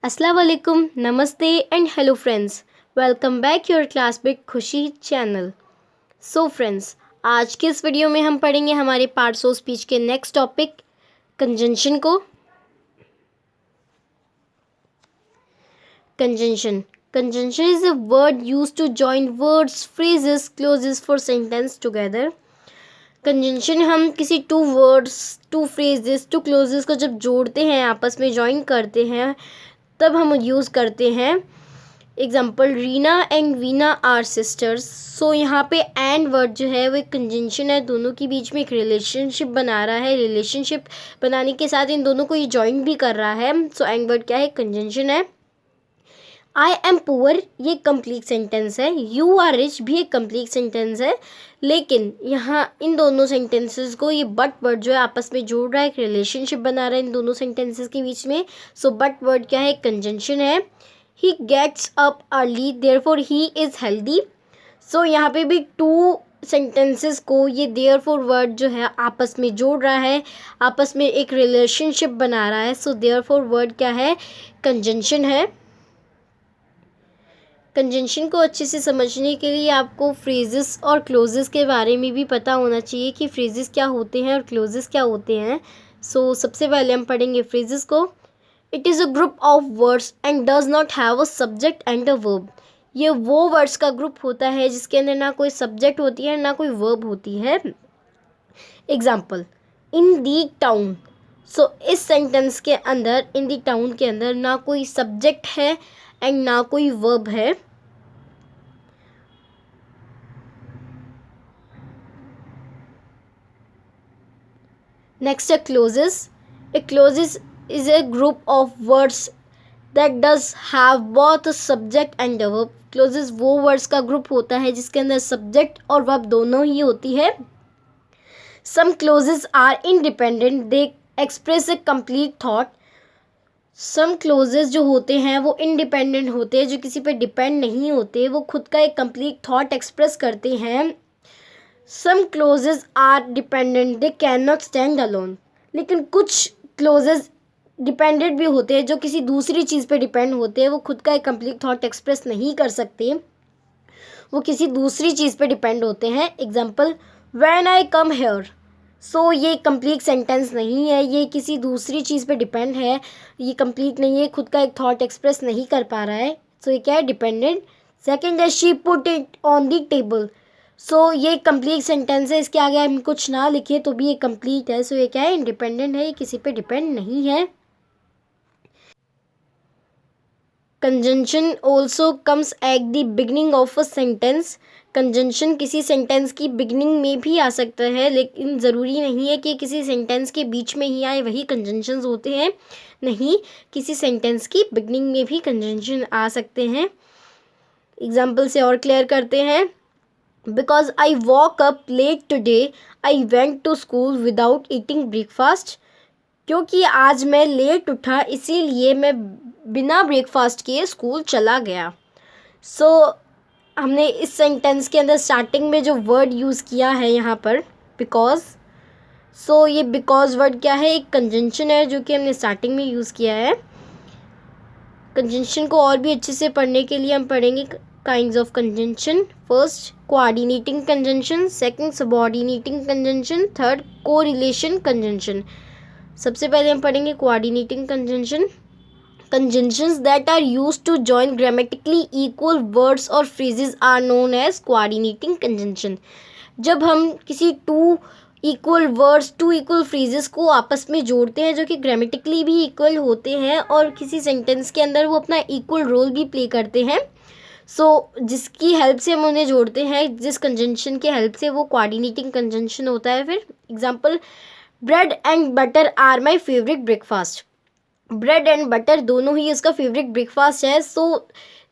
अस्सलाम वालेकुम, नमस्ते and hello friends. Welcome back your class with Khushi channel. So friends, आज के इस वीडियो में हम पढ़ेंगे हमारे पार्ट्स ऑफ स्पीच के नेक्स्ट टॉपिक कंजंक्शन को। Conjunction conjunction is a word used to join words, phrases, clauses for sentence together. Conjunction हम किसी two words, two phrases, two clauses को जब जोड़ते हैं, आपस में जॉइन करते हैं, तब हम यूज़ करते हैं। Example, Reena and Veena are sisters. So यहाँ पे एंड वर्ड जो है वो एक कंजंक्शन है, दोनों के बीच में एक रिलेशनशिप बना रहा है। रिलेशनशिप बनाने के साथ इन दोनों को ये जॉइन भी कर रहा है। सो एंड वर्ड क्या है? कंजंक्शन है। आई एम पुअर ये कंप्लीट सेंटेंस है। यू आर रिच भी एक कंप्लीट सेंटेंस है, लेकिन यहाँ इन दोनों सेंटेंसेस को ये बट वर्ड जो है आपस में जोड़ रहा है, एक रिलेशनशिप बना रहा है इन दोनों सेंटेंसेस के बीच में। सो बट वर्ड क्या है? कंजंक्शन है। He gets up early therefore he is healthy. So यहाँ पे भी टू सेंटेंसेस को ये देयरफॉर वर्ड जो है आपस में जोड़ रहा है, आपस में एक रिलेशनशिप बना रहा है। सो देयरफॉर वर्ड क्या है? कंजंक्शन है। कंजंक्शन को अच्छे से समझने के लिए आपको फ्रेजेस और क्लोजेस के बारे में भी पता होना चाहिए कि फ्रेजेस क्या होते हैं और क्लोजेस क्या होते हैं। सो सबसे पहले हम पढ़ेंगे फ्रेजेस को। It is a group of words and does not have a subject and a verb. ये वो वर्ड्स का ग्रुप होता है जिसके अंदर ना कोई सब्जेक्ट होती है ना कोई वर्ब होती है। एग्जाम्पल, इन दी टाउन। सो इस सेंटेंस के अंदर इन दी टाउन के अंदर ना कोई सब्जेक्ट है एंड ना कोई वर्ब है। नेक्स्ट है clauses. A clauses is a group of words that does have both a subject and a verb. Clauses वो words का group होता है जिसके अंदर subject और verb दोनों ही होती है। Some clauses are independent, they express a complete thought. Some clauses जो होते हैं वो independent होते हैं, जो किसी पे depend नहीं होते, वो खुद का एक complete thought express करते हैं। Some clauses are dependent, they cannot stand alone. लेकिन कुछ clauses डिपेंडेंट भी होते हैं जो किसी दूसरी चीज़ पे डिपेंड होते हैं, वो खुद का एक कंप्लीट थॉट एक्सप्रेस नहीं कर सकते, वो किसी दूसरी चीज़ पे डिपेंड होते हैं। Example, when I come here. So ये कंप्लीट सेंटेंस नहीं है, ये किसी दूसरी चीज़ पे डिपेंड है, ये कंप्लीट नहीं है, खुद का एक थॉट एक्सप्रेस नहीं कर पा रहा है। सो ये क्या है? डिपेंडेंट। सेकेंड है, she put it on the table. So ये कंप्लीट सेंटेंस है, इसके आगे हम कुछ ना लिखे तो भी ये कंप्लीट है। सो ये क्या है? इंडिपेंडेंट है, ये किसी पे डिपेंड नहीं है। Conjunction also comes at the beginning of a sentence. Conjunction किसी सेंटेंस की बिगनिंग में भी आ सकता है, लेकिन ज़रूरी नहीं है कि किसी सेंटेंस के बीच में ही आए वही कंजंक्शंस होते हैं। नहीं, किसी सेंटेंस की बिगनिंग में भी कंजंक्शन आ सकते हैं। एग्जाम्पल से और क्लियर करते हैं। Because I woke up late today I went to school without eating breakfast. क्योंकि आज मैं लेट उठा इसीलिए मैं बिना ब्रेकफास्ट किए स्कूल चला गया। सो हमने इस सेंटेंस के अंदर स्टार्टिंग में जो वर्ड यूज़ किया है यहाँ पर बिकॉज। सो ये बिकॉज वर्ड क्या है? एक कंजंक्शन है जो कि हमने स्टार्टिंग में यूज़ किया है। कंजंक्शन को और भी अच्छे से पढ़ने के लिए हम पढ़ेंगे kinds of conjunction. First, coordinating conjunction. Second, subordinating conjunction. Third, correlation conjunction. सबसे पहले हम पढ़ेंगे coordinating conjunction. Conjunctions that are used to join grammatically equal words or phrases are known as coordinating conjunction. जब हम किसी two equal words, two equal phrases को आपस में जोड़ते हैं जो कि ग्रामेटिकली भी इक्वल होते हैं और किसी सेंटेंस के अंदर वो अपना इक्वल रोल भी प्ले करते हैं, जिसकी हेल्प से हम उन्हें जोड़ते हैं, जिस कंजंक्शन के हेल्प से, वो कोऑर्डिनेटिंग कंजंक्शन होता है। फिर example, bread and butter are my favourite breakfast. Bread and butter दोनों ही इसका फेवरेट ब्रेकफास्ट है।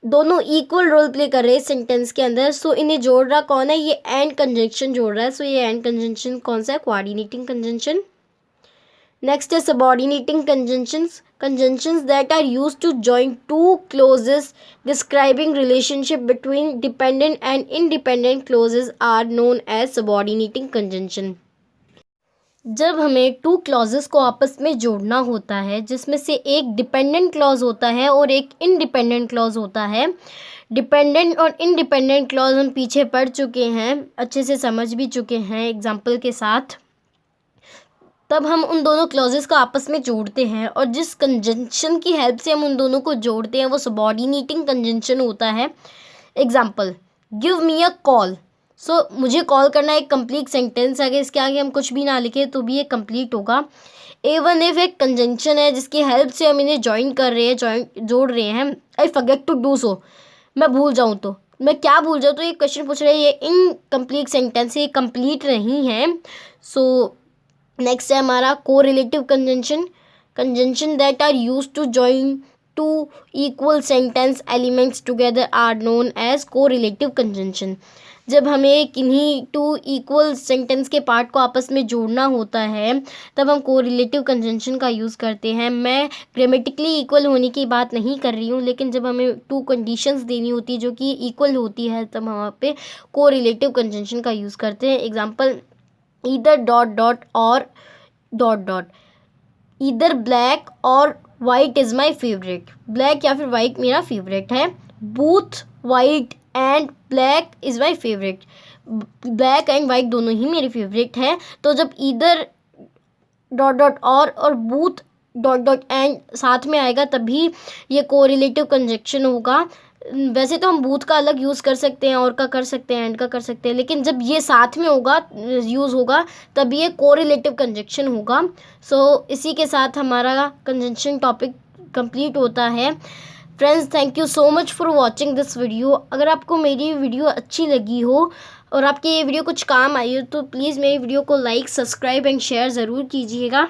दोनों इक्वल रोल प्ले कर रहे हैं सेंटेंस के अंदर। इन्हें जोड़ रहा कौन है? ये एंड कंजंक्शन जोड़ रहा है। ये एंड कंजंक्शन कौन सा है? Coordinating conjunction. नेक्स्ट है subordinating conjunctions. Conjunctions that are used to join two clauses describing relationship between dependent and independent clauses are known as subordinating conjunction. जब हमें टू क्लॉजेस को आपस में जोड़ना होता है, जिसमें से एक डिपेंडेंट क्लॉज होता है और एक इंडिपेंडेंट क्लॉज होता है। डिपेंडेंट और इंडिपेंडेंट क्लॉज हम पीछे पढ़ चुके हैं, अच्छे से समझ भी चुके हैं एग्जाम्पल के साथ। तब हम उन दोनों क्लॉजेस को आपस में जोड़ते हैं, और जिस कंजंक्शन की हेल्प से हम उन दोनों को जोड़ते हैं वो सबऑर्डिनेटिंग कंजंक्शन होता है। Example, give me a call. So मुझे कॉल करना एक कंप्लीट सेंटेंस है, अगर इसके आगे हम कुछ भी ना लिखें तो भी ये कंप्लीट होगा। एवन इफ एक कंजंक्शन है जिसकी हेल्प से हम इन्हें ज्वाइन कर रहे हैं, जोड़ रहे हैं। I forget to do so, मैं भूल जाऊँ तो, मैं क्या भूल जाऊँ, तो ये क्वेश्चन पूछ रहे हैं, ये इनकम्प्लीट सेंटेंस, ये कंप्लीट नहीं है। सो नेक्स्ट है हमारा correlative conjunction. Conjunction that are used to join two equal sentence elements together are known as correlative conjunction. जब हमें किन्हीं टू इक्वल सेंटेंस के पार्ट को आपस में जोड़ना होता है तब हम कोरिलेटिव कंजंक्शन का यूज़ करते हैं। मैं ग्रामेटिकली इक्वल होने की बात नहीं कर रही हूँ, लेकिन जब हमें टू कंडीशंस देनी होती है जो कि इक्वल होती है तब हम वहाँ पे कोरिलेटिव कंजंक्शन का यूज़ करते हैं। एग्जाम्पल, ईदर डॉट डॉट और डॉट डॉट। ईदर ब्लैक और white is my favourite. Black या फिर वाइट मेरा फेवरेट है। Both white and black is my favourite. Black and white दोनों ही मेरे फेवरेट हैं। तो जब ईदर डॉट डॉट और बोथ डॉट डॉट एंड साथ में आएगा तभी ये कोरिलेटिव कंजंक्शन होगा। वैसे तो हम बूथ का अलग यूज़ कर सकते हैं, और का कर सकते हैं, एंड का कर सकते हैं, लेकिन जब ये साथ में होगा, यूज़ होगा, तब ये कोरिलेटिव कंजंक्शन होगा। सो इसी के साथ हमारा कंजंक्शन टॉपिक कंप्लीट होता है। Friends, thank you so much for watching this video. अगर आपको मेरी वीडियो अच्छी लगी हो और आपके ये वीडियो कुछ काम आई हो तो प्लीज़ मेरी वीडियो को लाइक, सब्सक्राइब एंड शेयर ज़रूर कीजिएगा।